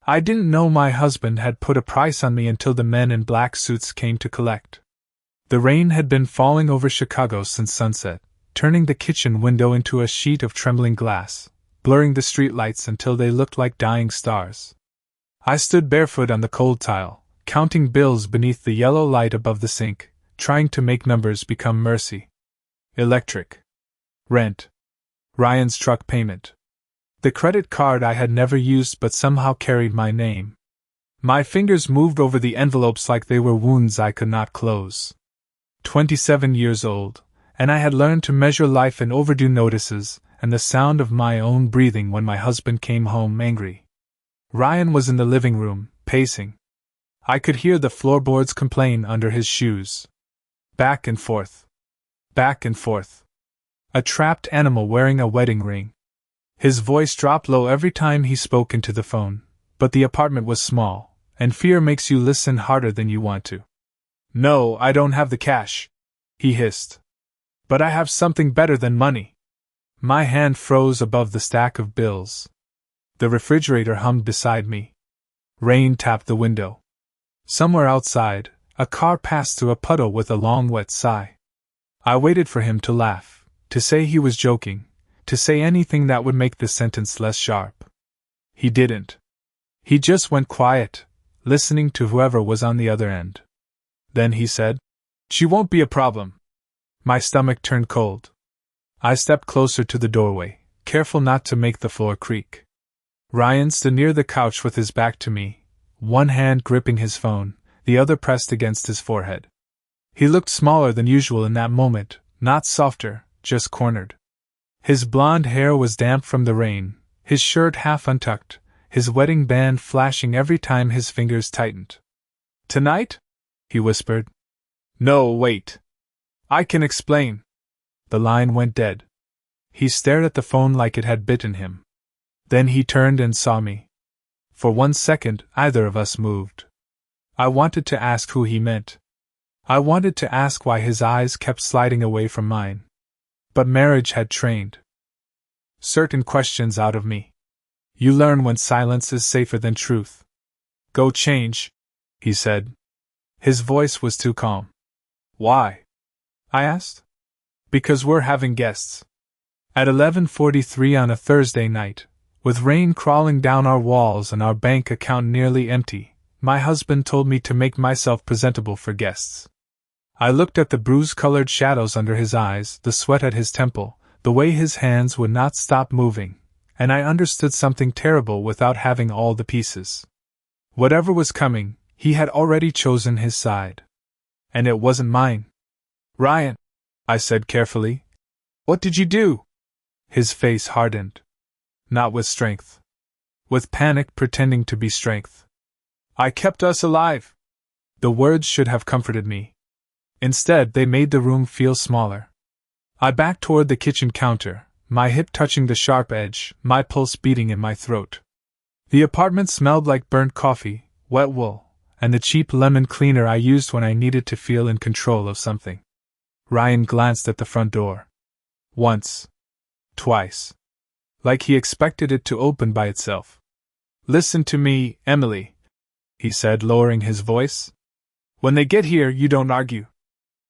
I didn't know my husband had put a price on me until the men in black suits came to collect. The rain had been falling over Chicago since sunset, turning the kitchen window into a sheet of trembling glass, blurring the streetlights until they looked like dying stars. I stood barefoot on the cold tile, counting bills beneath the yellow light above the sink, trying to make numbers become mercy. Electric. Rent. Ryan's truck payment. The credit card I had never used but somehow carried my name. My fingers moved over the envelopes like they were wounds I could not close. 27 years old, and I had learned to measure life in overdue notices and the sound of my own breathing when my husband came home angry. Ryan was in the living room, pacing. I could hear the floorboards complain under his shoes. Back and forth. Back and forth. A trapped animal wearing a wedding ring. His voice dropped low every time he spoke into the phone, but the apartment was small, and fear makes you listen harder than you want to. No, I don't have the cash, he hissed. But I have something better than money. My hand froze above the stack of bills. The refrigerator hummed beside me. Rain tapped the window. Somewhere outside, a car passed through a puddle with a long wet sigh. I waited for him to laugh, to say he was joking, to say anything that would make the sentence less sharp. He didn't. He just went quiet, listening to whoever was on the other end. Then he said, "She won't be a problem." My stomach turned cold. I stepped closer to the doorway, careful not to make the floor creak. Ryan stood near the couch with his back to me, one hand gripping his phone, the other pressed against his forehead. He looked smaller than usual in that moment, not softer, just cornered. His blonde hair was damp from the rain, his shirt half untucked, his wedding band flashing every time his fingers tightened. "Tonight?" he whispered. "No, wait. I can explain." The line went dead. He stared at the phone like it had bitten him. Then he turned and saw me. For 1 second, either of us moved. I wanted to ask who he meant. I wanted to ask why his eyes kept sliding away from mine. But marriage had trained certain questions out of me. You learn when silence is safer than truth. "Go change," he said. His voice was too calm. "Why?" I asked. "Because we're having guests." At 11:43 on a Thursday night, with rain crawling down our walls and our bank account nearly empty, my husband told me to make myself presentable for guests. I looked at the bruise-colored shadows under his eyes, the sweat at his temple, the way his hands would not stop moving, and I understood something terrible without having all the pieces. Whatever was coming, he had already chosen his side. And it wasn't mine. "Ryan," I said carefully, "what did you do?" His face hardened. Not with strength. With panic pretending to be strength. "I kept us alive." The words should have comforted me. Instead, they made the room feel smaller. I backed toward the kitchen counter, my hip touching the sharp edge, my pulse beating in my throat. The apartment smelled like burnt coffee, wet wool, and the cheap lemon cleaner I used when I needed to feel in control of something. Ryan glanced at the front door. Once. Twice. Like he expected it to open by itself. "Listen to me, Emily," he said, lowering his voice. "When they get here, you don't argue.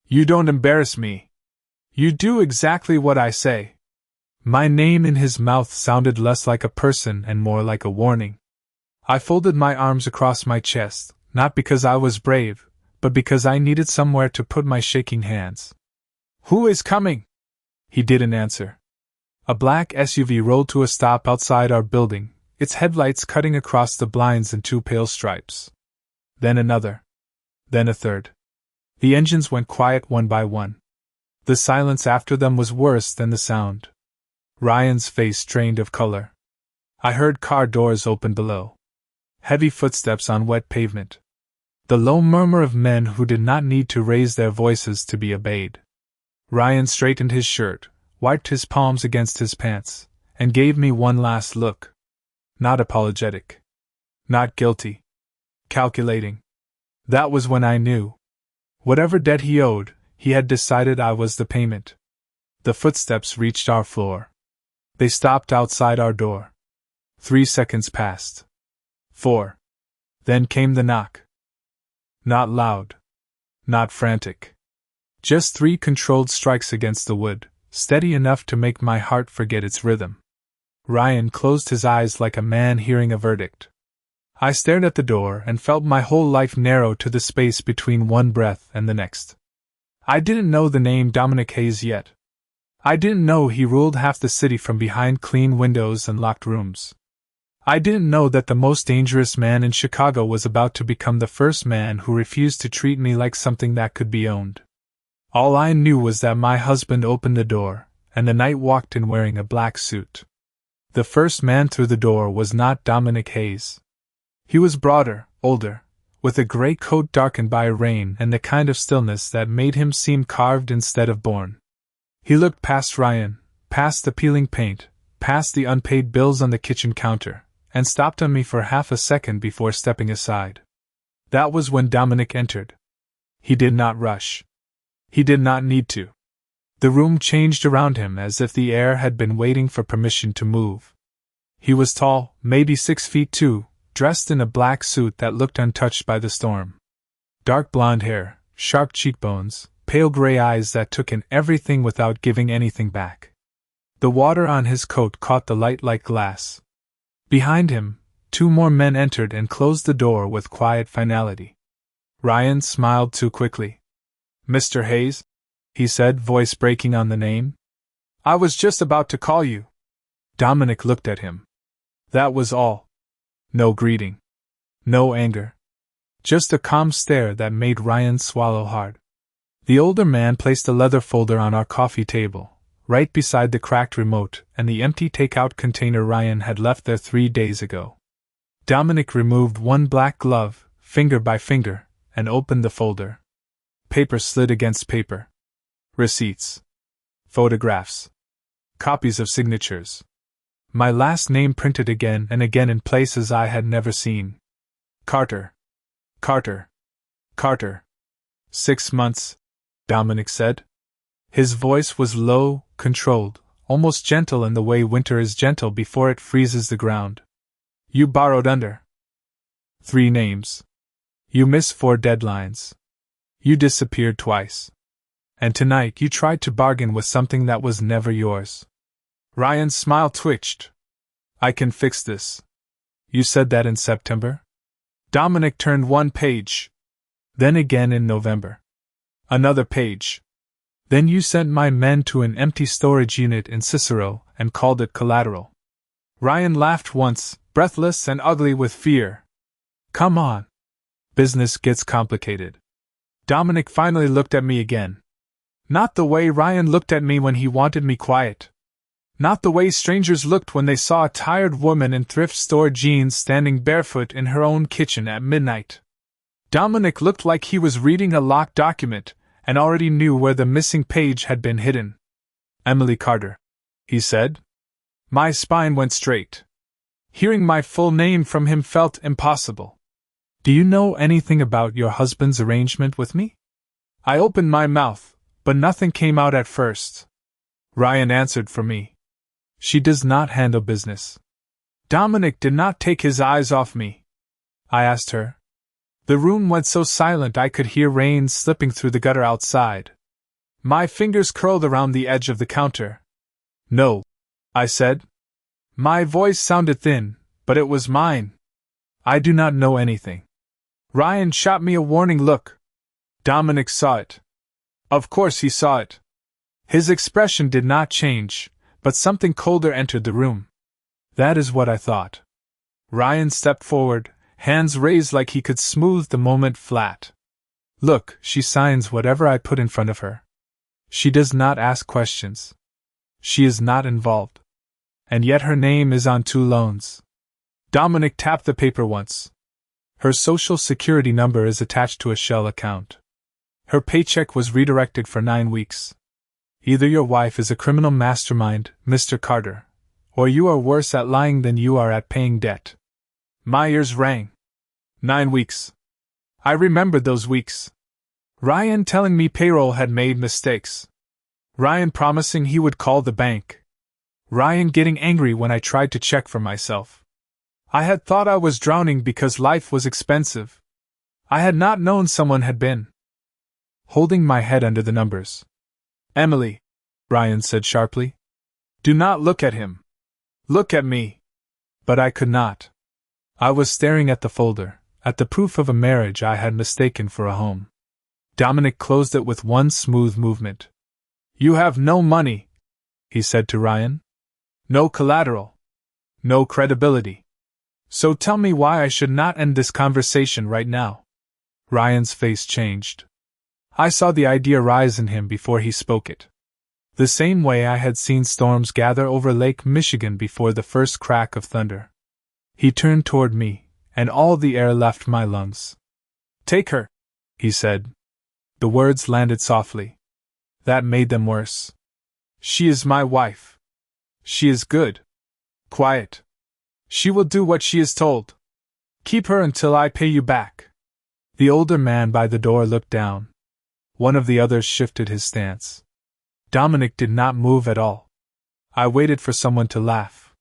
You don't embarrass me. You do exactly what I say." My name in his mouth sounded less like a person and more like a warning. I folded my arms across my chest, not because I was brave, but because I needed somewhere to put my shaking hands. "Who is coming?" He didn't answer. A black SUV rolled to a stop outside our building, its headlights cutting across the blinds in two pale stripes. Then another. Then a third. The engines went quiet one by one. The silence after them was worse than the sound. Ryan's face drained of color. I heard car doors open below. Heavy footsteps on wet pavement. The low murmur of men who did not need to raise their voices to be obeyed. Ryan straightened his shirt, wiped his palms against his pants, and gave me one last look. Not apologetic. Not guilty. Calculating. That was when I knew. Whatever debt he owed, he had decided I was the payment. The footsteps reached our floor. They stopped outside our door. 3 seconds passed. 4. Then came the knock. Not loud. Not frantic. Just 3 controlled strikes against the wood, steady enough to make my heart forget its rhythm. Ryan closed his eyes like a man hearing a verdict. I stared at the door and felt my whole life narrow to the space between one breath and the next. I didn't know the name Dominic Hayes yet. I didn't know he ruled half the city from behind clean windows and locked rooms. I didn't know that the most dangerous man in Chicago was about to become the first man who refused to treat me like something that could be owned. All I knew was that my husband opened the door, and the night walked in wearing a black suit. The first man through the door was not Dominic Hayes. He was broader, older, with a gray coat darkened by rain and the kind of stillness that made him seem carved instead of born. He looked past Ryan, past the peeling paint, past the unpaid bills on the kitchen counter, and stopped on me for half a second before stepping aside. That was when Dominic entered. He did not rush. He did not need to. The room changed around him as if the air had been waiting for permission to move. He was tall, maybe 6 feet 2, dressed in a black suit that looked untouched by the storm. Dark blonde hair, sharp cheekbones, pale gray eyes that took in everything without giving anything back. The water on his coat caught the light like glass. Behind him, 2 more men entered and closed the door with quiet finality. Ryan smiled too quickly. "Mr. Hayes?" he said, voice breaking on the name. "I was just about to call you." Dominic looked at him. That was all. No greeting. No anger. Just a calm stare that made Ryan swallow hard. The older man placed a leather folder on our coffee table, right beside the cracked remote and the empty takeout container Ryan had left there 3 days ago. Dominic removed one black glove, finger by finger, and opened the folder. Paper slid against paper. Receipts. Photographs. Copies of signatures. My last name printed again and again in places I had never seen. Carter. Carter. Carter. 6 months, Dominic said. His voice was low, controlled, almost gentle in the way winter is gentle before it freezes the ground. You borrowed under 3 names. You missed 4 deadlines. You disappeared twice. And tonight you tried to bargain with something that was never yours. Ryan's smile twitched. I can fix this. You said that in September? Dominic turned 1 page. Then again in November. Another page. Then you sent my men to an empty storage unit in Cicero and called it collateral. Ryan laughed once, breathless and ugly with fear. Come on. Business gets complicated. Dominic finally looked at me again. Not the way Ryan looked at me when he wanted me quiet. Not the way strangers looked when they saw a tired woman in thrift store jeans standing barefoot in her own kitchen at midnight. Dominic looked like he was reading a locked document and already knew where the missing page had been hidden. Emily Carter, he said. My spine went straight. Hearing my full name from him felt impossible. Do you know anything about your husband's arrangement with me? I opened my mouth, but nothing came out at first. Ryan answered for me. She does not handle business. Dominic did not take his eyes off me. I asked her. The room went so silent I could hear rain slipping through the gutter outside. My fingers curled around the edge of the counter. No, I said. My voice sounded thin, but it was mine. I do not know anything. Ryan shot me a warning look. Dominic saw it. Of course he saw it. His expression did not change, but something colder entered the room. That is what I thought. Ryan stepped forward, hands raised like he could smooth the moment flat. Look, she signs whatever I put in front of her. She does not ask questions. She is not involved. And yet her name is on 2 loans. Dominic tapped the paper once. Her social security number is attached to a shell account. Her paycheck was redirected for 9 weeks. Either your wife is a criminal mastermind, Mr. Carter, or you are worse at lying than you are at paying debt. My ears rang. 9 weeks. I remembered those weeks. Ryan telling me payroll had made mistakes. Ryan promising he would call the bank. Ryan getting angry when I tried to check for myself. I had thought I was drowning because life was expensive. I had not known someone had been. Holding my head under the numbers. Emily, Ryan said sharply. Do not look at him. Look at me. But I could not. I was staring at the folder, at the proof of a marriage I had mistaken for a home. Dominic closed it with one smooth movement. You have no money, he said to Ryan. No collateral. No credibility. So tell me why I should not end this conversation right now. Ryan's face changed. I saw the idea rise in him before he spoke it. The same way I had seen storms gather over Lake Michigan before the first crack of thunder. He turned toward me, and all the air left my lungs. Take her, he said. The words landed softly. That made them worse. She is my wife. She is good. Quiet. She will do what she is told. Keep her until I pay you back. The older man by the door looked down. One of the others shifted his stance. Dominic did not move at all. I waited for someone to laugh.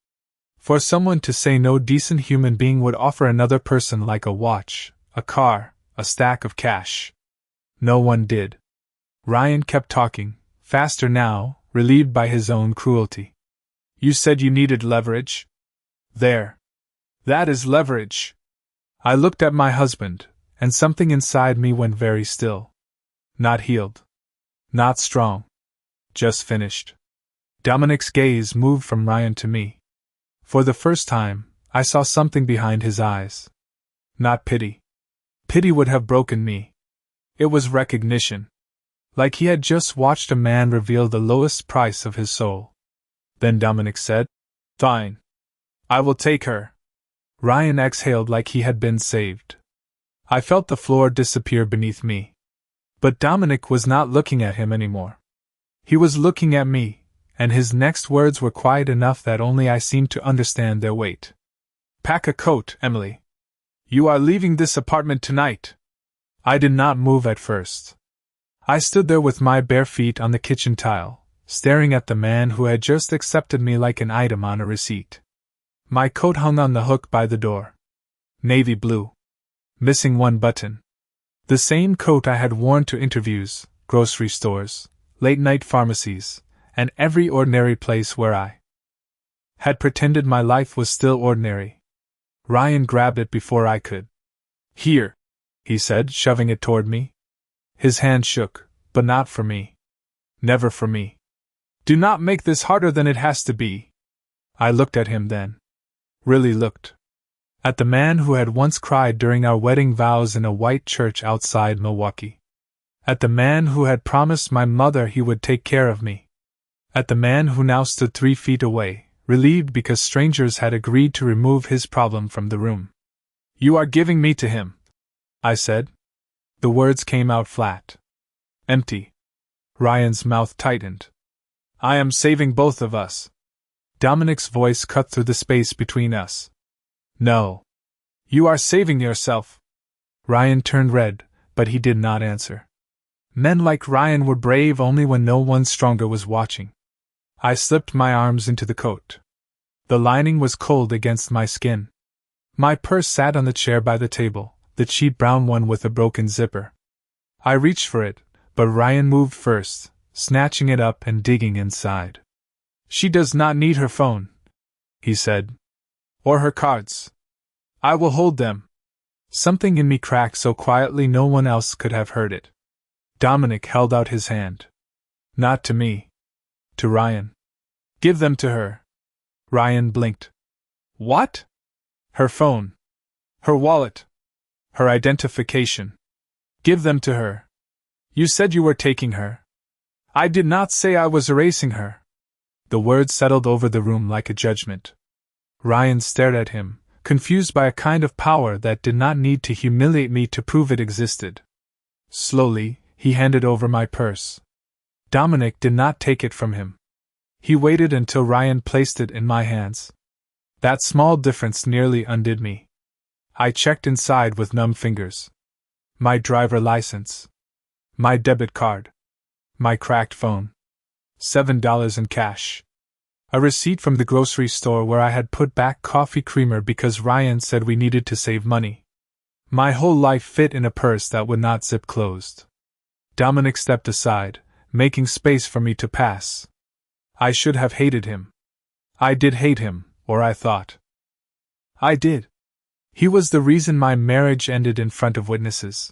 For someone to say no decent human being would offer another person like a watch, a car, a stack of cash. No one did. Ryan kept talking, faster now, relieved by his own cruelty. You said you needed leverage? There. That is leverage. I looked at my husband, and something inside me went very still. Not healed. Not strong. Just finished. Dominic's gaze moved from Ryan to me. For the first time, I saw something behind his eyes. Not pity. Pity would have broken me. It was recognition. Like he had just watched a man reveal the lowest price of his soul. Then Dominic said, Fine. I will take her. Ryan exhaled like he had been saved. I felt the floor disappear beneath me. But Dominic was not looking at him anymore. He was looking at me, and his next words were quiet enough that only I seemed to understand their weight. Pack a coat, Emily. You are leaving this apartment tonight. I did not move at first. I stood there with my bare feet on the kitchen tile, staring at the man who had just accepted me like an item on a receipt. My coat hung on the hook by the door. Navy blue. Missing one button. The same coat I had worn to interviews, grocery stores, late-night pharmacies, and every ordinary place where I had pretended my life was still ordinary. Ryan grabbed it before I could. Here, he said, shoving it toward me. His hand shook, but not for me. Never for me. Do not make this harder than it has to be. I looked at him then. Really looked. At the man who had once cried during our wedding vows in a white church outside Milwaukee. At the man who had promised my mother he would take care of me. At the man who now stood 3 feet away, relieved because strangers had agreed to remove his problem from the room. You are giving me to him, I said. The words came out flat. Empty. Ryan's mouth tightened. I am saving both of us. Dominic's voice cut through the space between us. No. You are saving yourself. Ryan turned red, but he did not answer. Men like Ryan were brave only when no one stronger was watching. I slipped my arms into the coat. The lining was cold against my skin. My purse sat on the chair by the table, the cheap brown one with a broken zipper. I reached for it, but Ryan moved first, snatching it up and digging inside. She does not need her phone, he said. Or her cards. I will hold them. Something in me cracked so quietly no one else could have heard it. Dominic held out his hand. Not to me. To Ryan. Give them to her. Ryan blinked. What? Her phone. Her wallet. Her identification. Give them to her. You said you were taking her. I did not say I was erasing her. The words settled over the room like a judgment. Ryan stared at him, confused by a kind of power that did not need to humiliate me to prove it existed. Slowly, he handed over my purse. Dominic did not take it from him. He waited until Ryan placed it in my hands. That small difference nearly undid me. I checked inside with numb fingers. My driver license. My debit card. My cracked phone. $7 in cash. A receipt from the grocery store where I had put back coffee creamer because Ryan said we needed to save money. My whole life fit in a purse that would not zip closed. Dominic stepped aside, making space for me to pass. I should have hated him. I did hate him, or I thought. I did. He was the reason my marriage ended in front of witnesses.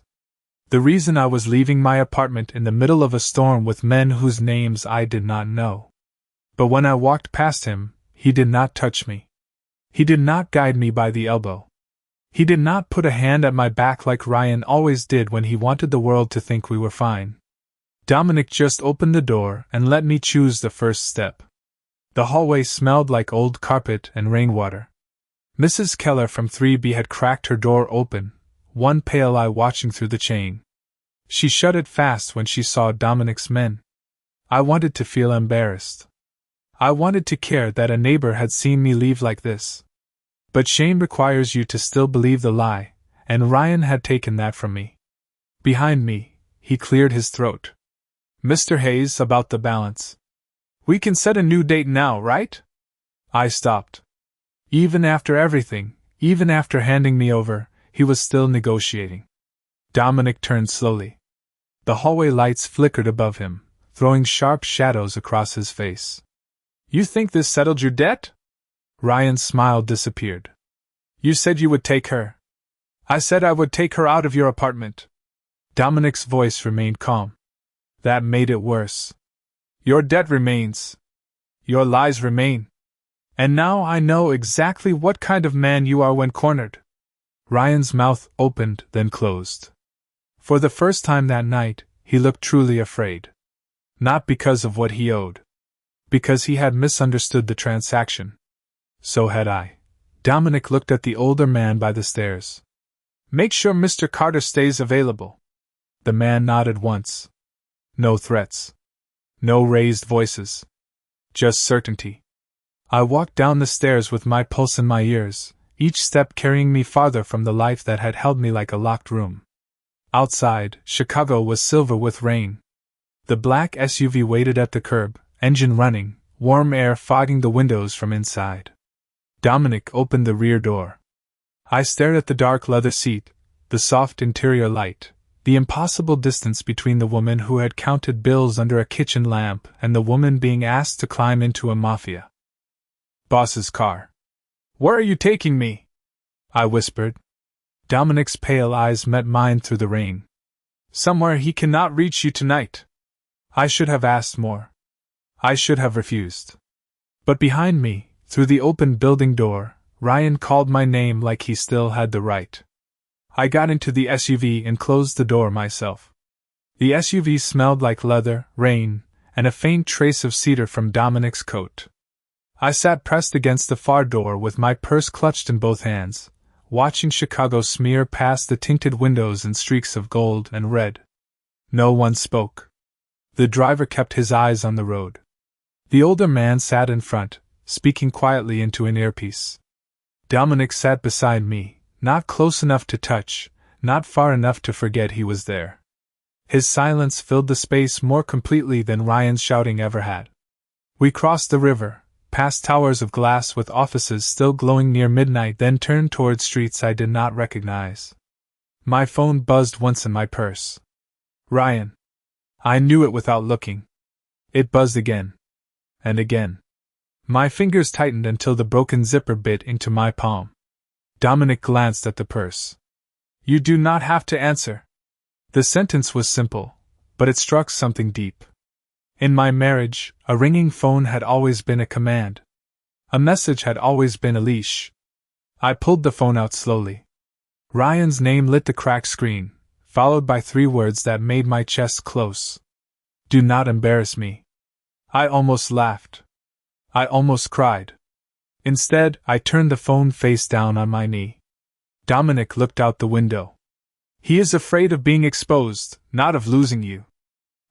The reason I was leaving my apartment in the middle of a storm with men whose names I did not know. But when I walked past him, he did not touch me. He did not guide me by the elbow. He did not put a hand at my back like Ryan always did when he wanted the world to think we were fine. Dominic just opened the door and let me choose the first step. The hallway smelled like old carpet and rainwater. Mrs. Keller from 3B had cracked her door open, one pale eye watching through the chain. She shut it fast when she saw Dominic's men. I wanted to feel embarrassed. I wanted to care that a neighbor had seen me leave like this. But shame requires you to still believe the lie, and Ryan had taken that from me. Behind me, he cleared his throat. Mr. Hayes, about the balance. We can set a new date now, right? I stopped. Even after everything, even after handing me over, he was still negotiating. Dominic turned slowly. The hallway lights flickered above him, throwing sharp shadows across his face. You think this settled your debt? Ryan's smile disappeared. You said you would take her. I said I would take her out of your apartment. Dominic's voice remained calm. That made it worse. Your debt remains. Your lies remain. And now I know exactly what kind of man you are when cornered. Ryan's mouth opened, then closed. For the first time that night, he looked truly afraid. Not because of what he owed. Because he had misunderstood the transaction. So had I. Dominic looked at the older man by the stairs. Make sure Mr. Carter stays available. The man nodded once. No threats. No raised voices. Just certainty. I walked down the stairs with my pulse in my ears, each step carrying me farther from the life that had held me like a locked room. Outside, Chicago was silver with rain. The black SUV waited at the curb, engine running, warm air fogging the windows from inside. Dominic opened the rear door. I stared at the dark leather seat, the soft interior light, the impossible distance between the woman who had counted bills under a kitchen lamp and the woman being asked to climb into a Mafia boss's car. Where are you taking me? I whispered. Dominic's pale eyes met mine through the rain. Somewhere he cannot reach you tonight. I should have asked more. I should have refused. But behind me, through the open building door, Ryan called my name like he still had the right. I got into the SUV and closed the door myself. The SUV smelled like leather, rain, and a faint trace of cedar from Dominic's coat. I sat pressed against the far door with my purse clutched in both hands, watching Chicago smear past the tinted windows in streaks of gold and red. No one spoke. The driver kept his eyes on the road. The older man sat in front, speaking quietly into an earpiece. Dominic sat beside me, not close enough to touch, not far enough to forget he was there. His silence filled the space more completely than Ryan's shouting ever had. We crossed the river, past towers of glass with offices still glowing near midnight, then turned toward streets I did not recognize. My phone buzzed once in my purse. Ryan. I knew it without looking. It buzzed again. And again. My fingers tightened until the broken zipper bit into my palm. Dominic glanced at the purse. You do not have to answer. The sentence was simple, but it struck something deep. In my marriage, a ringing phone had always been a command. A message had always been a leash. I pulled the phone out slowly. Ryan's name lit the cracked screen, followed by 3 words that made my chest close. Do not embarrass me. I almost laughed. I almost cried. Instead, I turned the phone face down on my knee. Dominic looked out the window. He is afraid of being exposed, not of losing you.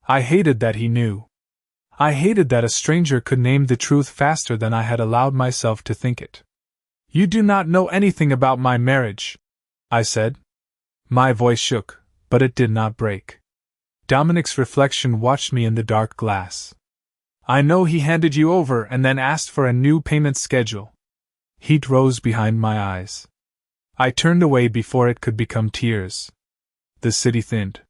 I hated that he knew. I hated that a stranger could name the truth faster than I had allowed myself to think it. You do not know anything about my marriage, I said. My voice shook, but it did not break. Dominic's reflection watched me in the dark glass. I know he handed you over and then asked for a new payment schedule. Heat rose behind my eyes. I turned away before it could become tears. The city thinned.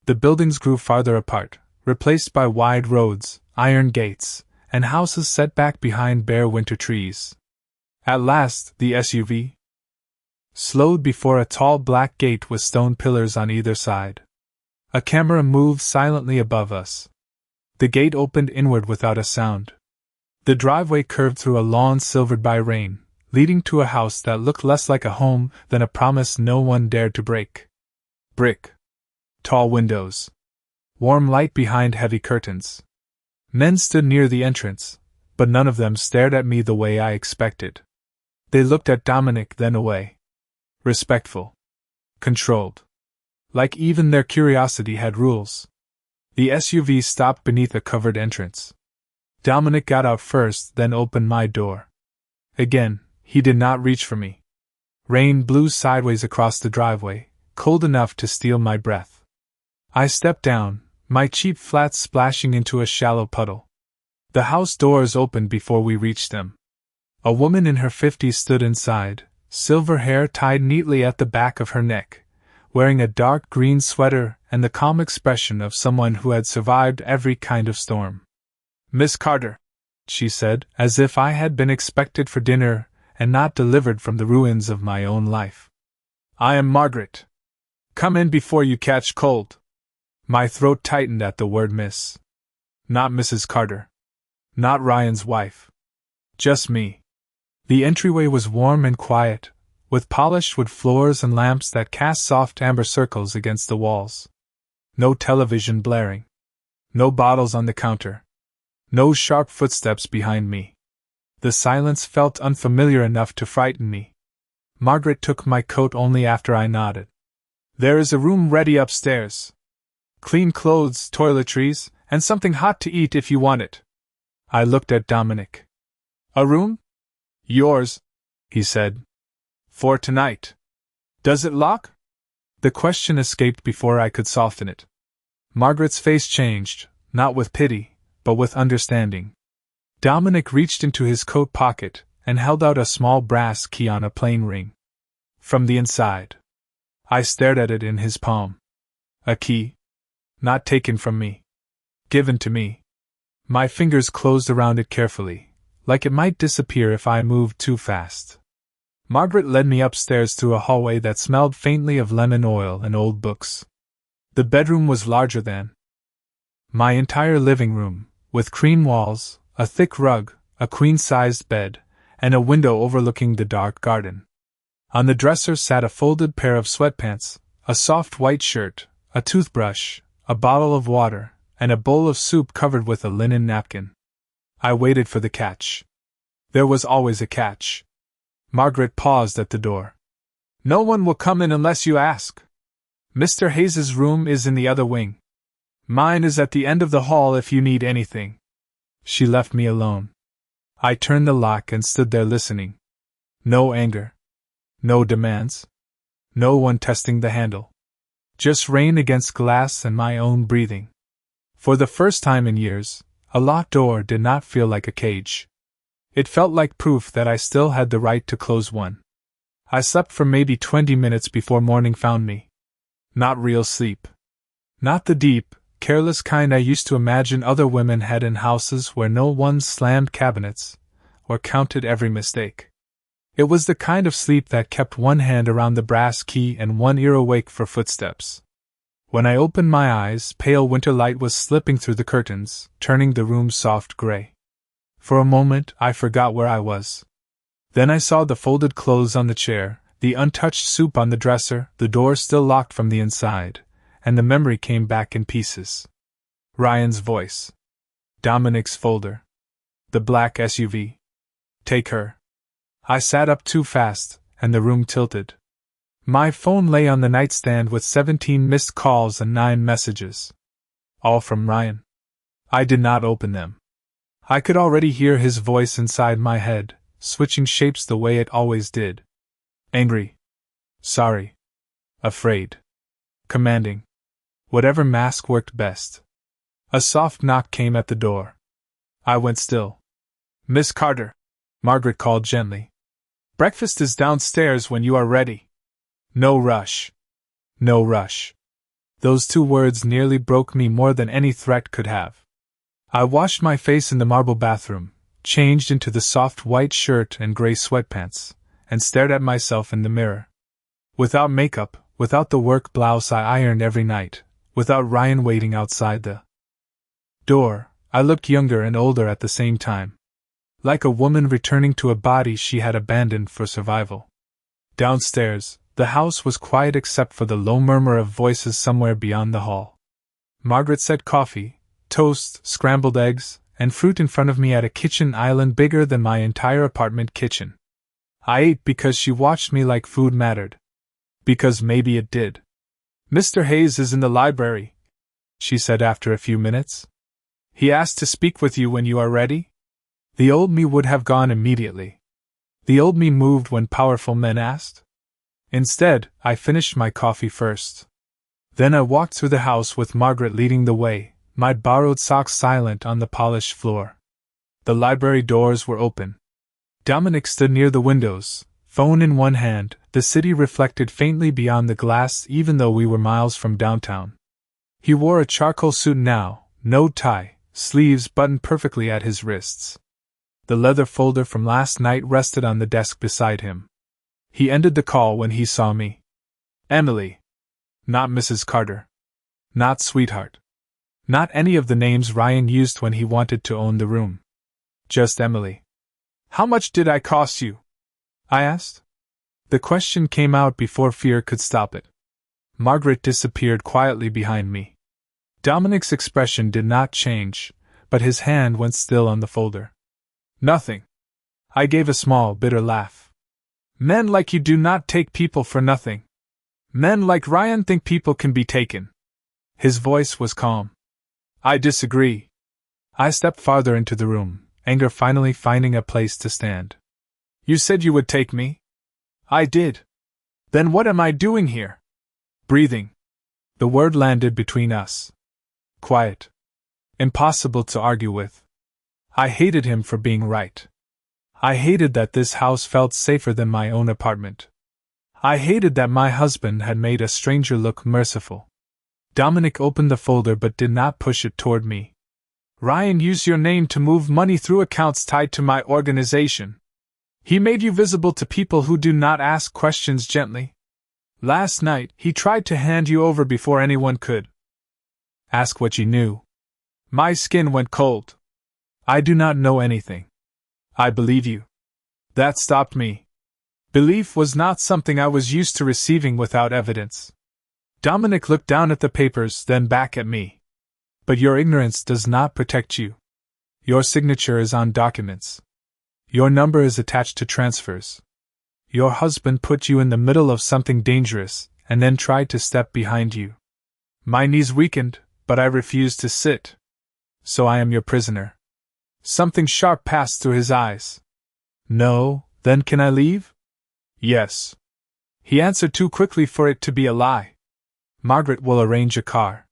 The buildings grew farther apart, replaced by wide roads, iron gates, and houses set back behind bare winter trees. At last, the SUV slowed before a tall black gate with stone pillars on either side. A camera moved silently above us. The gate opened inward without a sound. The driveway curved through a lawn silvered by rain, leading to a house that looked less like a home than a promise no one dared to break. Brick. Tall windows. Warm light behind heavy curtains. Men stood near the entrance, but none of them stared at me the way I expected. They looked at Dominic, then away. Respectful. Controlled. Like even their curiosity had rules. The SUV stopped beneath a covered entrance. Dominic got out first, then opened my door. Again, he did not reach for me. Rain blew sideways across the driveway, cold enough to steal my breath. I stepped down, my cheap flats splashing into a shallow puddle. The house doors opened before we reached them. A woman in her 50s stood inside, silver hair tied neatly at the back of her neck, wearing a dark green sweater and the calm expression of someone who had survived every kind of storm. "Miss Carter," she said, as if I had been expected for dinner and not delivered from the ruins of my own life. "I am Margaret. Come in before you catch cold." My throat tightened at the word miss. Not Mrs. Carter. Not Ryan's wife. Just me. The entryway was warm and quiet, with polished wood floors and lamps that cast soft amber circles against the walls. No television blaring. No bottles on the counter. No sharp footsteps behind me. The silence felt unfamiliar enough to frighten me. Margaret took my coat only after I nodded. "There is a room ready upstairs. Clean clothes, toiletries, and something hot to eat if you want it." I looked at Dominic. "A room?" "Yours," he said. "For tonight. Does it lock?" The question escaped before I could soften it. Margaret's face changed, not with pity, but with understanding. Dominic reached into his coat pocket and held out a small brass key on a plain ring. From the inside. I stared at it in his palm. A key. Not taken from me. Given to me. My fingers closed around it carefully, like it might disappear if I moved too fast. Margaret led me upstairs through a hallway that smelled faintly of lemon oil and old books. The bedroom was larger than my entire living room, with cream walls, a thick rug, a queen-sized bed, and a window overlooking the dark garden. On the dresser sat a folded pair of sweatpants, a soft white shirt, a toothbrush, a bottle of water, and a bowl of soup covered with a linen napkin. I waited for the catch. There was always a catch. Margaret paused at the door. "No one will come in unless you ask. Mr. Hayes's room is in the other wing. Mine is at the end of the hall if you need anything." She left me alone. I turned the lock and stood there listening. No anger. No demands. No one testing the handle. Just rain against glass and my own breathing. For the first time in years, a locked door did not feel like a cage. It felt like proof that I still had the right to close one. I slept for maybe 20 minutes before morning found me. Not real sleep. Not the deep, careless kind I used to imagine other women had in houses where no one slammed cabinets or counted every mistake. It was the kind of sleep that kept one hand around the brass key and one ear awake for footsteps. When I opened my eyes, pale winter light was slipping through the curtains, turning the room soft gray. For a moment, I forgot where I was. Then I saw the folded clothes on the chair, the untouched soup on the dresser, the door still locked from the inside, and the memory came back in pieces. Ryan's voice. Dominic's folder. The black SUV. Take her. I sat up too fast, and the room tilted. My phone lay on the nightstand with 17 missed calls and 9 messages. All from Ryan. I did not open them. I could already hear his voice inside my head, switching shapes the way it always did. Angry. Sorry. Afraid. Commanding. Whatever mask worked best. A soft knock came at the door. I went still. Miss Carter, Margaret called gently. Breakfast is downstairs when you are ready. No rush. No rush. Those 2 words nearly broke me more than any threat could have. I washed my face in the marble bathroom, changed into the soft white shirt and gray sweatpants, and stared at myself in the mirror. Without makeup, without the work blouse I ironed every night, without Ryan waiting outside the door, I looked younger and older at the same time. Like a woman returning to a body she had abandoned for survival. Downstairs, the house was quiet except for the low murmur of voices somewhere beyond the hall. Margaret set coffee, toast, scrambled eggs, and fruit in front of me at a kitchen island bigger than my entire apartment kitchen. I ate because she watched me like food mattered. Because maybe it did. Mr. Hayes is in the library, she said after a few minutes. He asked to speak with you when you are ready. The old me would have gone immediately. The old me moved when powerful men asked. Instead, I finished my coffee first. Then I walked through the house with Margaret leading the way, my borrowed socks silent on the polished floor. The library doors were open. Dominic stood near the windows, phone in one hand, the city reflected faintly beyond the glass even though we were miles from downtown. He wore a charcoal suit now, no tie, sleeves buttoned perfectly at his wrists. The leather folder from last night rested on the desk beside him. He ended the call when he saw me. Emily. Not Mrs. Carter. Not sweetheart. Not any of the names Ryan used when he wanted to own the room. Just Emily. How much did I cost you? I asked. The question came out before fear could stop it. Margaret disappeared quietly behind me. Dominic's expression did not change, but his hand went still on the folder. Nothing. I gave a small, bitter laugh. Men like you do not take people for nothing. Men like Ryan think people can be taken. His voice was calm. I disagree. I stepped farther into the room, anger finally finding a place to stand. You said you would take me? I did. Then what am I doing here? Breathing. The word landed between us. Quiet. Impossible to argue with. I hated him for being right. I hated that this house felt safer than my own apartment. I hated that my husband had made a stranger look merciful. Dominic opened the folder but did not push it toward me. Ryan used your name to move money through accounts tied to my organization. He made you visible to people who do not ask questions gently. Last night, he tried to hand you over before anyone could ask what you knew. My skin went cold. I do not know anything. I believe you. That stopped me. Belief was not something I was used to receiving without evidence. Dominic looked down at the papers, then back at me. But your ignorance does not protect you. Your signature is on documents. Your number is attached to transfers. Your husband put you in the middle of something dangerous, and then tried to step behind you. My knees weakened, but I refused to sit. So I am your prisoner. Something sharp passed through his eyes. No, then can I leave? Yes. He answered too quickly for it to be a lie. Margaret will arrange a car.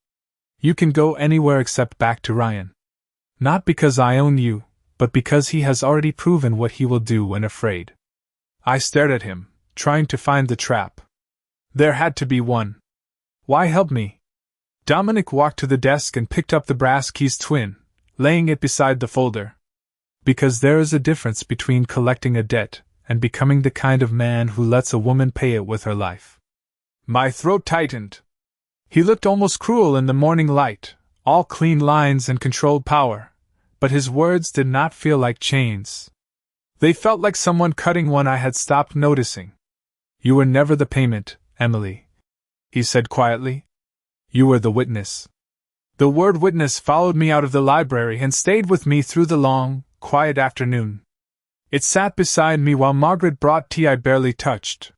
You can go anywhere except back to Ryan. Not because I own you, but because he has already proven what he will do when afraid. I stared at him, trying to find the trap. There had to be one. Why help me? Dominic walked to the desk and picked up the brass key's twin, laying it beside the folder. Because there is a difference between collecting a debt and becoming the kind of man who lets a woman pay it with her life. My throat tightened. He looked almost cruel in the morning light, all clean lines and controlled power, but his words did not feel like chains. They felt like someone cutting one I had stopped noticing. You were never the payment, Emily, he said quietly. You were the witness. The word witness followed me out of the library and stayed with me through the long, quiet afternoon. It sat beside me while Margaret brought tea I barely touched.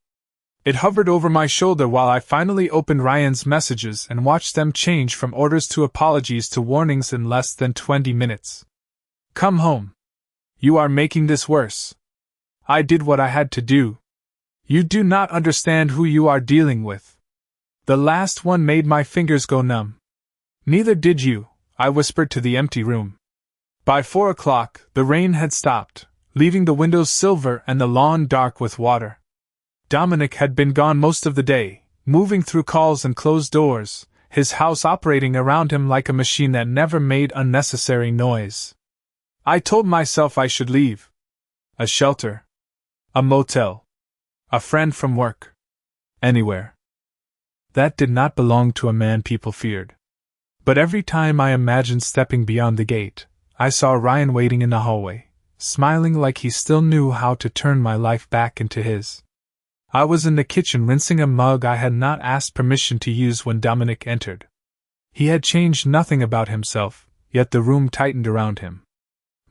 It hovered over my shoulder while I finally opened Ryan's messages and watched them change from orders to apologies to warnings in less than 20 minutes. Come home. You are making this worse. I did what I had to do. You do not understand who you are dealing with. The last one made my fingers go numb. Neither did you, I whispered to the empty room. By 4 o'clock, the rain had stopped, leaving the windows silver and the lawn dark with water. Dominic had been gone most of the day, moving through calls and closed doors, his house operating around him like a machine that never made unnecessary noise. I told myself I should leave. A shelter. A motel. A friend from work. Anywhere. That did not belong to a man people feared. But every time I imagined stepping beyond the gate, I saw Ryan waiting in the hallway, smiling like he still knew how to turn my life back into his. I was in the kitchen rinsing a mug I had not asked permission to use when Dominic entered. He had changed nothing about himself, yet the room tightened around him.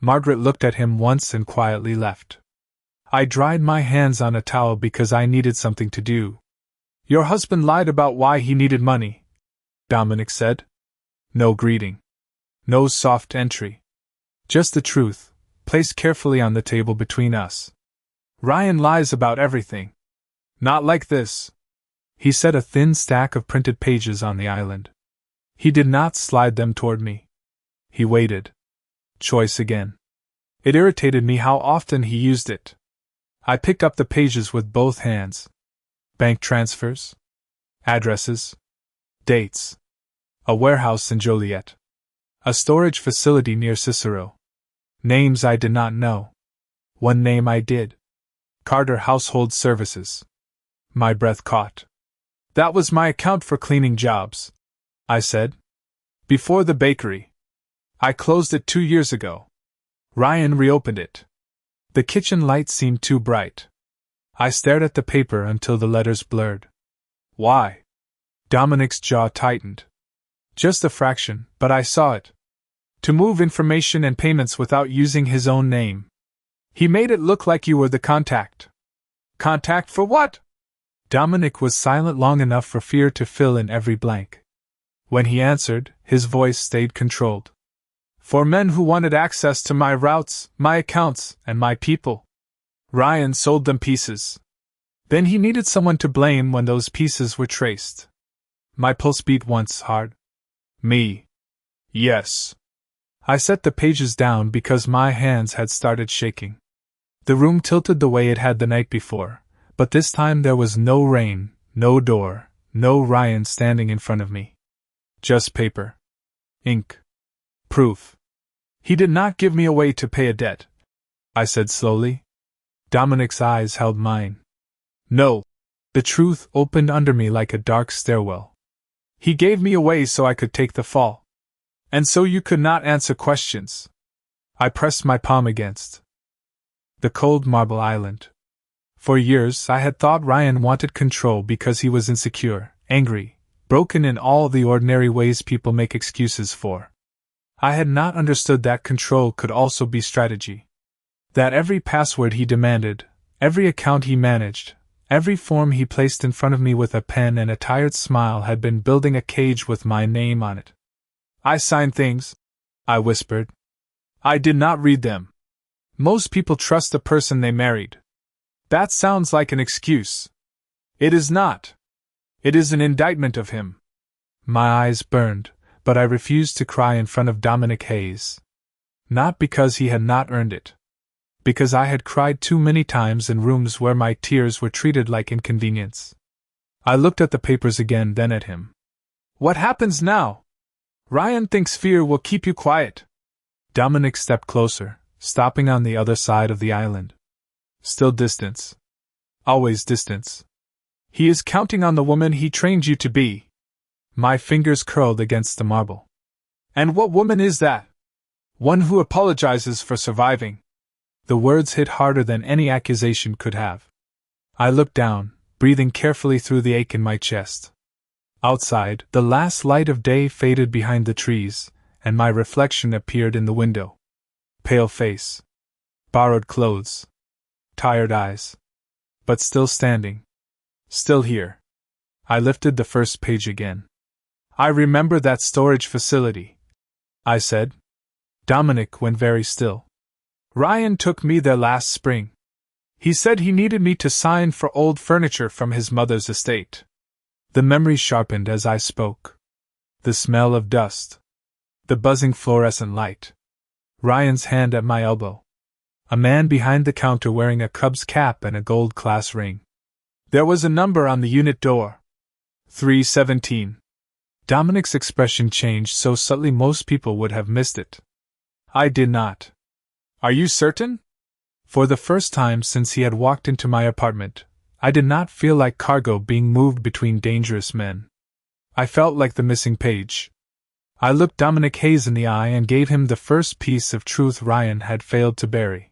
Margaret looked at him once and quietly left. I dried my hands on a towel because I needed something to do. Your husband lied about why he needed money, Dominic said. No greeting. No soft entry. Just the truth, placed carefully on the table between us. Ryan lies about everything. Not like this. He set a thin stack of printed pages on the island. He did not slide them toward me. He waited. Choice again. It irritated me how often he used it. I picked up the pages with both hands. Bank transfers. Addresses. Dates. A warehouse in Joliet. A storage facility near Cicero. Names I did not know. One name I did. Carter Household Services. My breath caught. That was my account for cleaning jobs, I said. Before the bakery. I closed it 2 years ago. Ryan reopened it. The kitchen light seemed too bright. I stared at the paper until the letters blurred. Why? Dominic's jaw tightened. Just a fraction, but I saw it. To move information and payments without using his own name. He made it look like you were the contact. Contact for what? Dominic was silent long enough for fear to fill in every blank. When he answered, his voice stayed controlled. For men who wanted access to my routes, my accounts, and my people. Ryan sold them pieces. Then he needed someone to blame when those pieces were traced. My pulse beat once hard. Me. Yes. I set the pages down because my hands had started shaking. The room tilted the way it had the night before, but this time there was no rain, no door, no Ryan standing in front of me. Just paper. Ink. Proof. He did not give me a way to pay a debt, I said slowly. Dominic's eyes held mine. No. The truth opened under me like a dark stairwell. He gave me a way so I could take the fall. And so you could not answer questions. I pressed my palm against the cold marble island. For years I had thought Ryan wanted control because he was insecure, angry, broken in all the ordinary ways people make excuses for. I had not understood that control could also be strategy. That every password he demanded, every account he managed, every form he placed in front of me with a pen and a tired smile had been building a cage with my name on it. I signed things, I whispered. I did not read them. Most people trust the person they married. That sounds like an excuse. It is not. It is an indictment of him. My eyes burned, but I refused to cry in front of Dominic Hayes. Not because he had not earned it. Because I had cried too many times in rooms where my tears were treated like inconvenience. I looked at the papers again, then at him. What happens now? Ryan thinks fear will keep you quiet. Dominic stepped closer, stopping on the other side of the island. Still distance. Always distance. He is counting on the woman he trained you to be. My fingers curled against the marble. And what woman is that? One who apologizes for surviving. The words hit harder than any accusation could have. I looked down, breathing carefully through the ache in my chest. Outside, the last light of day faded behind the trees, and my reflection appeared in the window. Pale face. Borrowed clothes. Tired eyes. But still standing. Still here. I lifted the first page again. I remember that storage facility, I said. Dominic went very still. Ryan took me there last spring. He said he needed me to sign for old furniture from his mother's estate. The memory sharpened as I spoke. The smell of dust. The buzzing fluorescent light. Ryan's hand at my elbow. A man behind the counter wearing a Cubs cap and a gold class ring. There was a number on the unit door. 317. Dominic's expression changed so subtly most people would have missed it. I did not. Are you certain? For the first time since he had walked into my apartment, I did not feel like cargo being moved between dangerous men. I felt like the missing page. I looked Dominic Hayes in the eye and gave him the first piece of truth Ryan had failed to bury.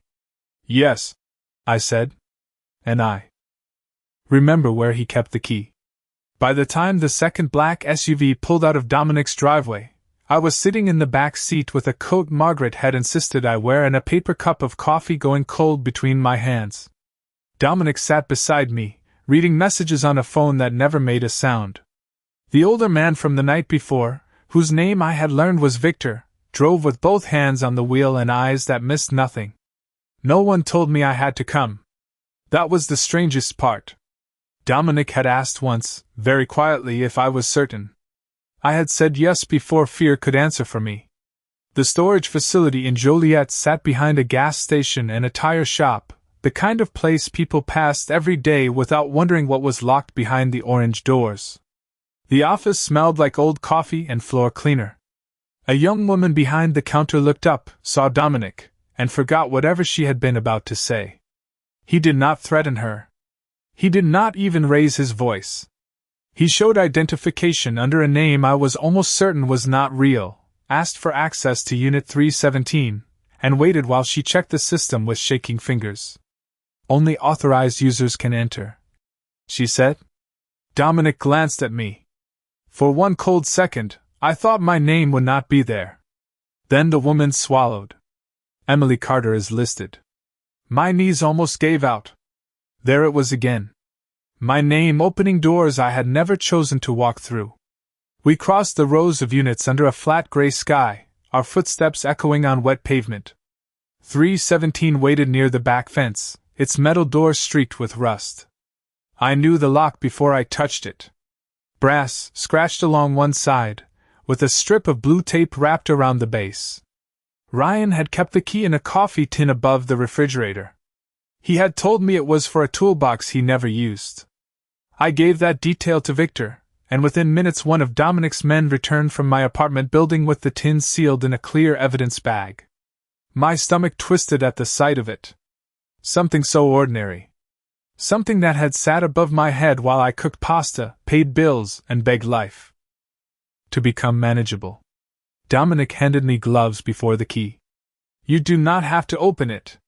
Yes, I said. And I remember where he kept the key. By the time the second black SUV pulled out of Dominic's driveway, I was sitting in the back seat with a coat Margaret had insisted I wear and a paper cup of coffee going cold between my hands. Dominic sat beside me, reading messages on a phone that never made a sound. The older man from the night before, whose name I had learned was Victor, drove with both hands on the wheel and eyes that missed nothing. No one told me I had to come. That was the strangest part. Dominic had asked once, very quietly, if I was certain. I had said yes before fear could answer for me. The storage facility in Joliet sat behind a gas station and a tire shop, the kind of place people passed every day without wondering what was locked behind the orange doors. The office smelled like old coffee and floor cleaner. A young woman behind the counter looked up, saw Dominic, and forgot whatever she had been about to say. He did not threaten her. He did not even raise his voice. He showed identification under a name I was almost certain was not real, asked for access to Unit 317, and waited while she checked the system with shaking fingers. Only authorized users can enter, she said. Dominic glanced at me. For one cold second, I thought my name would not be there. Then the woman swallowed. Emily Carter is listed. My knees almost gave out. There it was again. My name opening doors I had never chosen to walk through. We crossed the rows of units under a flat gray sky, our footsteps echoing on wet pavement. 317 waited near the back fence, its metal door streaked with rust. I knew the lock before I touched it. Brass, scratched along one side, with a strip of blue tape wrapped around the base. Ryan had kept the key in a coffee tin above the refrigerator. He had told me it was for a toolbox he never used. I gave that detail to Victor, and within minutes one of Dominic's men returned from my apartment building with the tin sealed in a clear evidence bag. My stomach twisted at the sight of it. Something so ordinary. Something that had sat above my head while I cooked pasta, paid bills, and begged life to become manageable. Dominic handed me gloves before the key. You do not have to open it.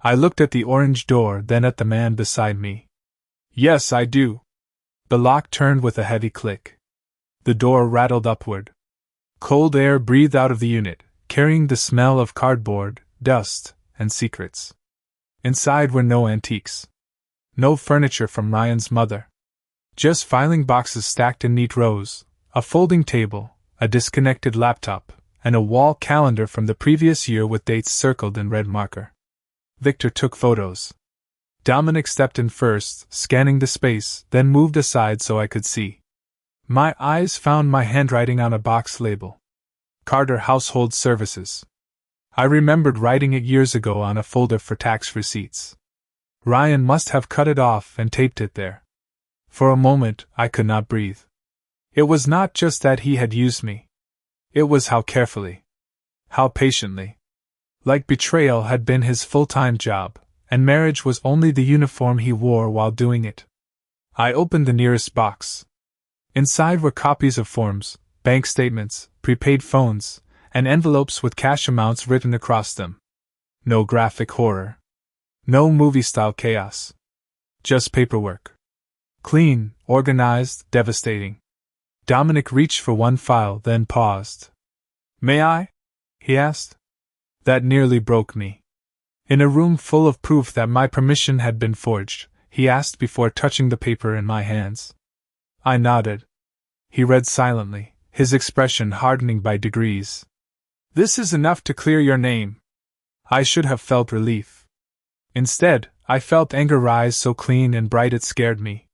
I looked at the orange door, then at the man beside me. Yes, I do. The lock turned with a heavy click. The door rattled upward. Cold air breathed out of the unit, carrying the smell of cardboard, dust, and secrets. Inside were no antiques. No furniture from Ryan's mother. Just filing boxes stacked in neat rows, a folding table, a disconnected laptop, and a wall calendar from the previous year with dates circled in red marker. Victor took photos. Dominic stepped in first, scanning the space, then moved aside so I could see. My eyes found my handwriting on a box label. Carter Household Services. I remembered writing it years ago on a folder for tax receipts. Ryan must have cut it off and taped it there. For a moment, I could not breathe. It was not just that he had used me. It was how carefully. How patiently. Like betrayal had been his full-time job, and marriage was only the uniform he wore while doing it. I opened the nearest box. Inside were copies of forms, bank statements, prepaid phones, and envelopes with cash amounts written across them. No graphic horror. No movie-style chaos. Just paperwork. Clean, organized, devastating. Dominic reached for one file, then paused. May I? He asked. That nearly broke me. In a room full of proof that my permission had been forged, he asked before touching the paper in my hands. I nodded. He read silently, his expression hardening by degrees. This is enough to clear your name. I should have felt relief. Instead, I felt anger rise so clean and bright it scared me.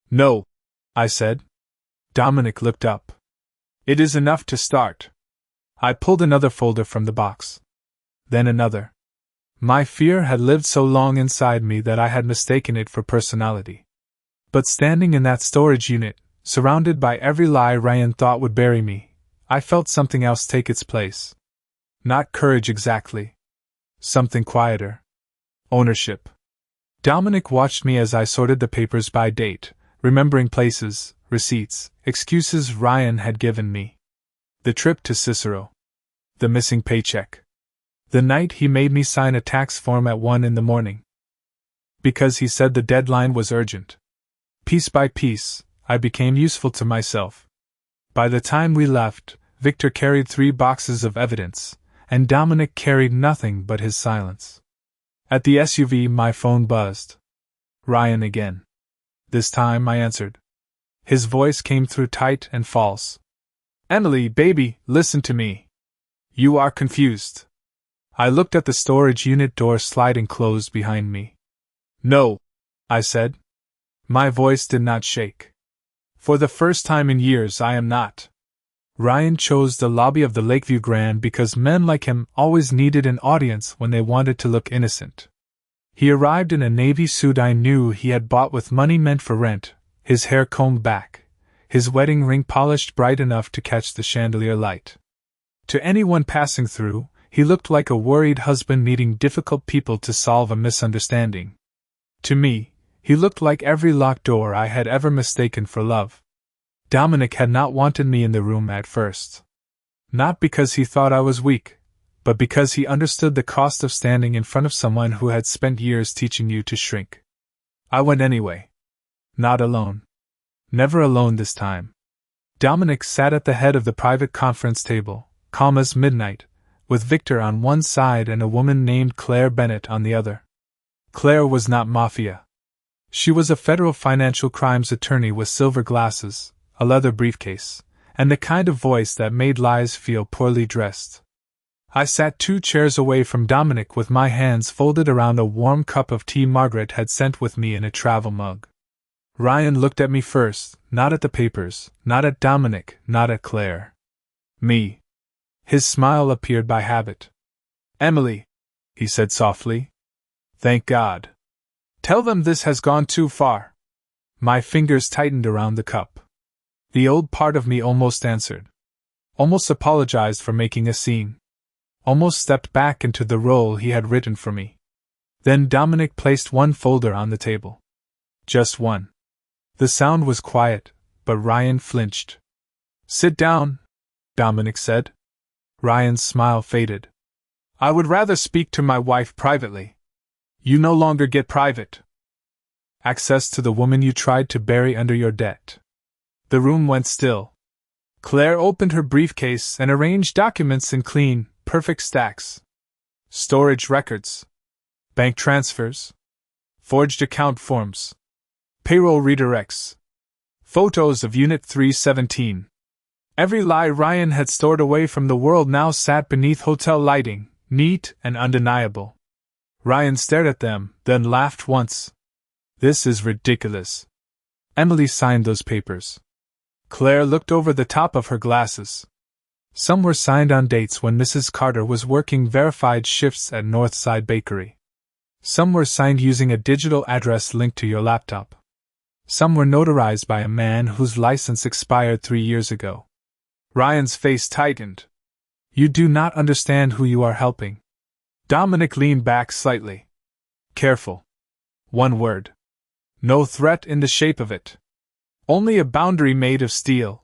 No, I said. Dominic looked up. It is enough to start. I pulled another folder from the box. Then another. My fear had lived so long inside me that I had mistaken it for personality. But standing in that storage unit, surrounded by every lie Ryan thought would bury me, I felt something else take its place. Not courage exactly. Something quieter. Ownership. Dominic watched me as I sorted the papers by date, remembering places, receipts, excuses Ryan had given me. The trip to Cicero. The missing paycheck. The night he made me sign a tax form at 1 a.m. Because he said the deadline was urgent. Piece by piece, I became useful to myself. By the time we left, Victor carried 3 boxes of evidence, and Dominic carried nothing but his silence. At the SUV, my phone buzzed. Ryan again. This time I answered. His voice came through tight and false. Emily, baby, listen to me. You are confused. I looked at the storage unit door sliding closed behind me. No, I said. My voice did not shake. For the first time in years, I am not. Ryan chose the lobby of the Lakeview Grand because men like him always needed an audience when they wanted to look innocent. He arrived in a navy suit I knew he had bought with money meant for rent, his hair combed back, his wedding ring polished bright enough to catch the chandelier light. To anyone passing through, he looked like a worried husband meeting difficult people to solve a misunderstanding. To me, he looked like every locked door I had ever mistaken for love. Dominic had not wanted me in the room at first. Not because he thought I was weak, but because he understood the cost of standing in front of someone who had spent years teaching you to shrink. I went anyway. Not alone. Never alone this time. Dominic sat at the head of the private conference table, calm as midnight, with Victor on one side and a woman named Claire Bennett on the other. Claire was not Mafia. She was a federal financial crimes attorney with silver glasses, a leather briefcase, and the kind of voice that made lies feel poorly dressed. I sat 2 chairs away from Dominic with my hands folded around a warm cup of tea Margaret had sent with me in a travel mug. Ryan looked at me first, not at the papers, not at Dominic, not at Claire. Me. His smile appeared by habit. Emily, he said softly. Thank God. Tell them this has gone too far. My fingers tightened around the cup. The old part of me almost answered. Almost apologized for making a scene. Almost stepped back into the role he had written for me. Then Dominic placed one folder on the table. Just one. The sound was quiet, but Ryan flinched. Sit down, Dominic said. Ryan's smile faded. I would rather speak to my wife privately. You no longer get private access to the woman you tried to bury under your debt. The room went still. Claire opened her briefcase and arranged documents in clean, perfect stacks. Storage records. Bank transfers. Forged account forms. Payroll redirects. Photos of Unit 317. Every lie Ryan had stored away from the world now sat beneath hotel lighting, neat and undeniable. Ryan stared at them, then laughed once. This is ridiculous. Emily signed those papers. Claire looked over the top of her glasses. Some were signed on dates when Mrs. Carter was working verified shifts at Northside Bakery. Some were signed using a digital address linked to your laptop. Some were notarized by a man whose license expired 3 years ago. Ryan's face tightened. You do not understand who you are helping. Dominic leaned back slightly. Careful. One word. No threat in the shape of it. Only a boundary made of steel.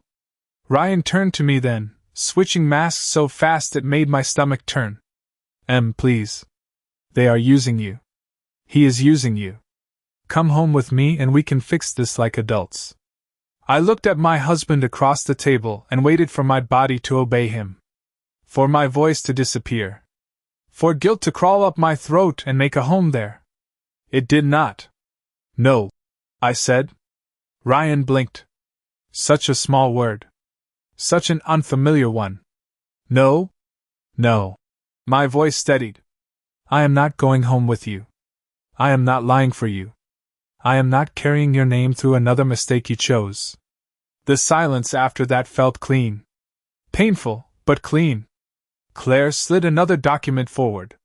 Ryan turned to me then, switching masks so fast it made my stomach turn. Please. They are using you. He is using you. Come home with me and we can fix this like adults. I looked at my husband across the table and waited for my body to obey him. For my voice to disappear. For guilt to crawl up my throat and make a home there. It did not. No, I said. Ryan blinked. Such a small word. Such an unfamiliar one. No? No. My voice steadied. I am not going home with you. I am not lying for you. I am not carrying your name through another mistake you chose. The silence after that felt clean. Painful, but clean. Claire slid another document forward.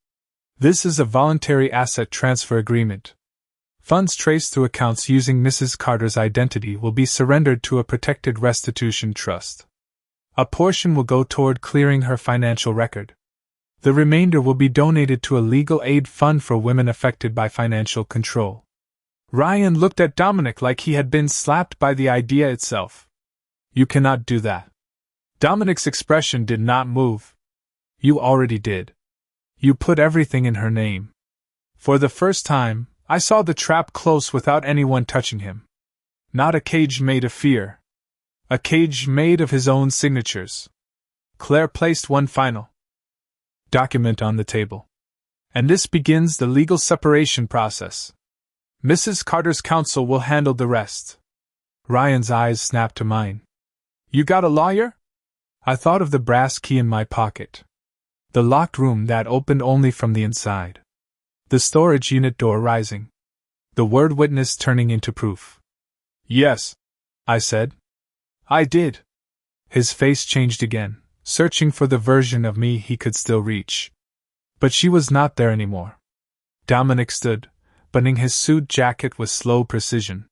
This is a voluntary asset transfer agreement. Funds traced through accounts using Mrs. Carter's identity will be surrendered to a protected restitution trust. A portion will go toward clearing her financial record. The remainder will be donated to a legal aid fund for women affected by financial control. Ryan looked at Dominic like he had been slapped by the idea itself. You cannot do that. Dominic's expression did not move. You already did. You put everything in her name. For the first time, I saw the trap close without anyone touching him. Not a cage made of fear. A cage made of his own signatures. Claire placed one final document on the table. And this begins the legal separation process. Mrs. Carter's counsel will handle the rest. Ryan's eyes snapped to mine. You got a lawyer? I thought of the brass key in my pocket. The locked room that opened only from the inside. The storage unit door rising. The word witness turning into proof. Yes, I said. I did. His face changed again, searching for the version of me he could still reach. But she was not there anymore. Dominic stood, buttoning his suit jacket with slow precision.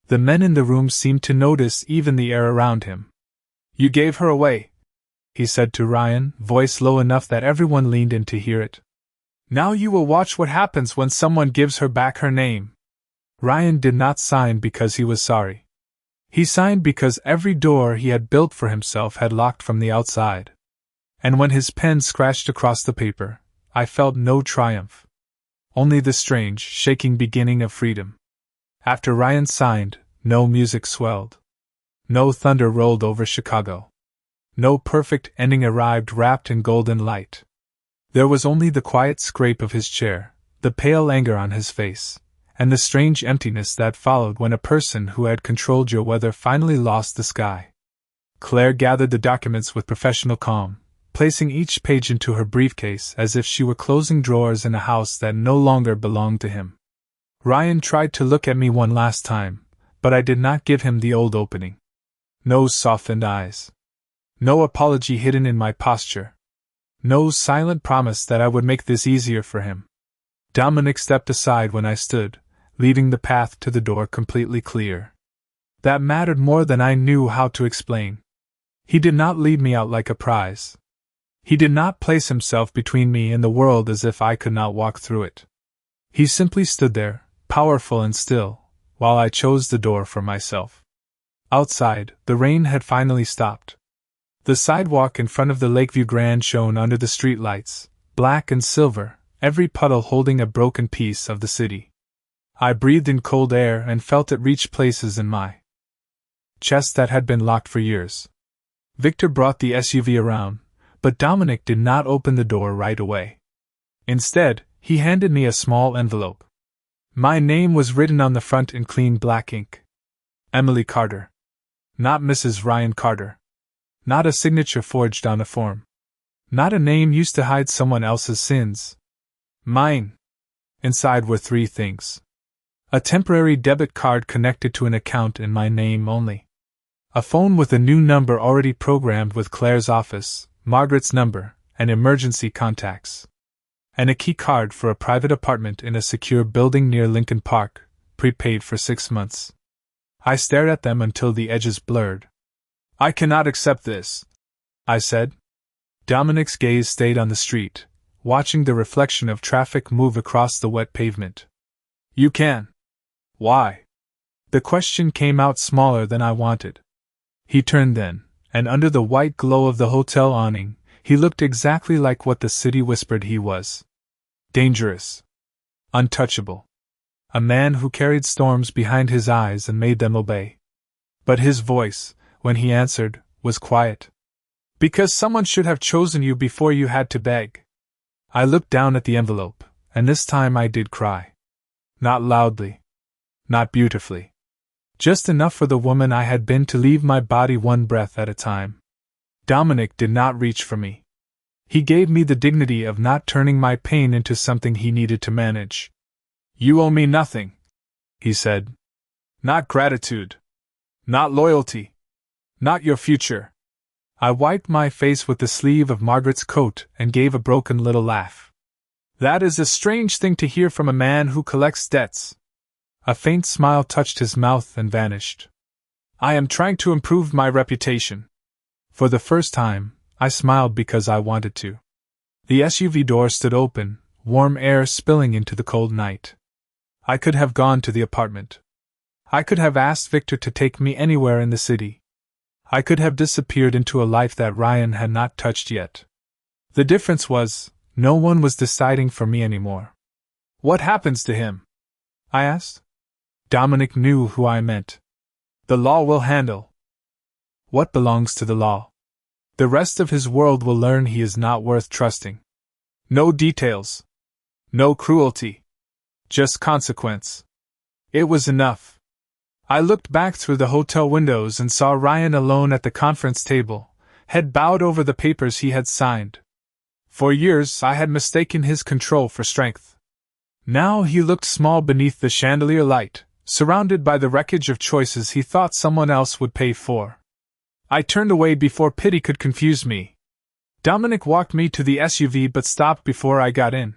The men in the room seemed to notice even the air around him. You gave her away, he said to Ryan, voice low enough that everyone leaned in to hear it. Now you will watch what happens when someone gives her back her name. Ryan did not sign because he was sorry. He signed because every door he had built for himself had locked from the outside. And when his pen scratched across the paper, I felt no triumph. Only the strange, shaking beginning of freedom. After Ryan signed, no music swelled. No thunder rolled over Chicago. No perfect ending arrived wrapped in golden light. There was only the quiet scrape of his chair, the pale anger on his face, and the strange emptiness that followed when a person who had controlled your weather finally lost the sky. Claire gathered the documents with professional calm, placing each page into her briefcase as if she were closing drawers in a house that no longer belonged to him. Ryan tried to look at me one last time, but I did not give him the old opening. No softened eyes. No apology hidden in my posture. No silent promise that I would make this easier for him. Dominic stepped aside when I stood, leaving the path to the door completely clear. That mattered more than I knew how to explain. He did not lead me out like a prize. He did not place himself between me and the world as if I could not walk through it. He simply stood there, powerful and still, while I chose the door for myself. Outside, the rain had finally stopped. The sidewalk in front of the Lakeview Grand shone under the streetlights, black and silver, every puddle holding a broken piece of the city. I breathed in cold air and felt it reach places in my chest that had been locked for years. Victor brought the SUV around, but Dominic did not open the door right away. Instead, he handed me a small envelope. My name was written on the front in clean black ink. Emily Carter. Not Mrs. Ryan Carter. Not a signature forged on a form. Not a name used to hide someone else's sins. Mine. Inside were three things. A temporary debit card connected to an account in my name only. A phone with a new number already programmed with Claire's office, Margaret's number, and emergency contacts. And a key card for a private apartment in a secure building near Lincoln Park, prepaid for 6 months. I stared at them until the edges blurred. I cannot accept this, I said. Dominic's gaze stayed on the street, watching the reflection of traffic move across the wet pavement. You can. Why? The question came out smaller than I wanted. He turned then, and under the white glow of the hotel awning, he looked exactly like what the city whispered he was. Dangerous. Untouchable. A man who carried storms behind his eyes and made them obey. But his voice, when he answered, was quiet. Because someone should have chosen you before you had to beg. I looked down at the envelope, and this time I did cry. Not loudly. Not beautifully. Just enough for the woman I had been to leave my body one breath at a time. Dominic did not reach for me. He gave me the dignity of not turning my pain into something he needed to manage. You owe me nothing, he said. Not gratitude. Not loyalty. Not your future. I wiped my face with the sleeve of Margaret's coat and gave a broken little laugh. That is a strange thing to hear from a man who collects debts. A faint smile touched his mouth and vanished. I am trying to improve my reputation. For the first time, I smiled because I wanted to. The SUV door stood open, warm air spilling into the cold night. I could have gone to the apartment. I could have asked Victor to take me anywhere in the city. I could have disappeared into a life that Ryan had not touched yet. The difference was, no one was deciding for me anymore. What happens to him? I asked. Dominic knew who I meant. The law will handle. What belongs to the law? The rest of his world will learn he is not worth trusting. No details. No cruelty. Just consequence. It was enough. I looked back through the hotel windows and saw Ryan alone at the conference table, head bowed over the papers he had signed. For years I had mistaken his control for strength. Now he looked small beneath the chandelier light, surrounded by the wreckage of choices he thought someone else would pay for. I turned away before pity could confuse me. Dominic walked me to the SUV but stopped before I got in.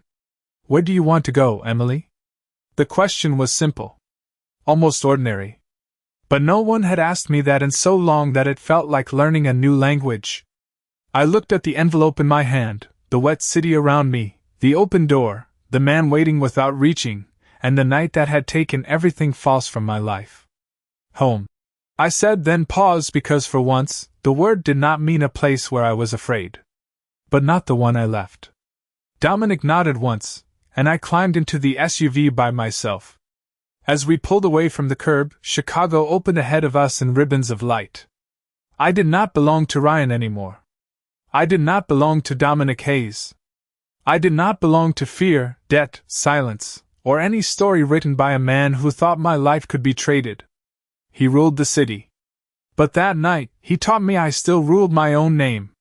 Where do you want to go, Emily? The question was simple. Almost ordinary. But no one had asked me that in so long that it felt like learning a new language. I looked at the envelope in my hand, the wet city around me, the open door, the man waiting without reaching, and the night that had taken everything false from my life. Home. I said, then paused because for once, the word did not mean a place where I was afraid. But not the one I left. Dominic nodded once, and I climbed into the SUV by myself. As we pulled away from the curb, Chicago opened ahead of us in ribbons of light. I did not belong to Ryan anymore. I did not belong to Dominic Hayes. I did not belong to fear, debt, silence, or any story written by a man who thought my life could be traded. He ruled the city. But that night, he taught me I still ruled my own name.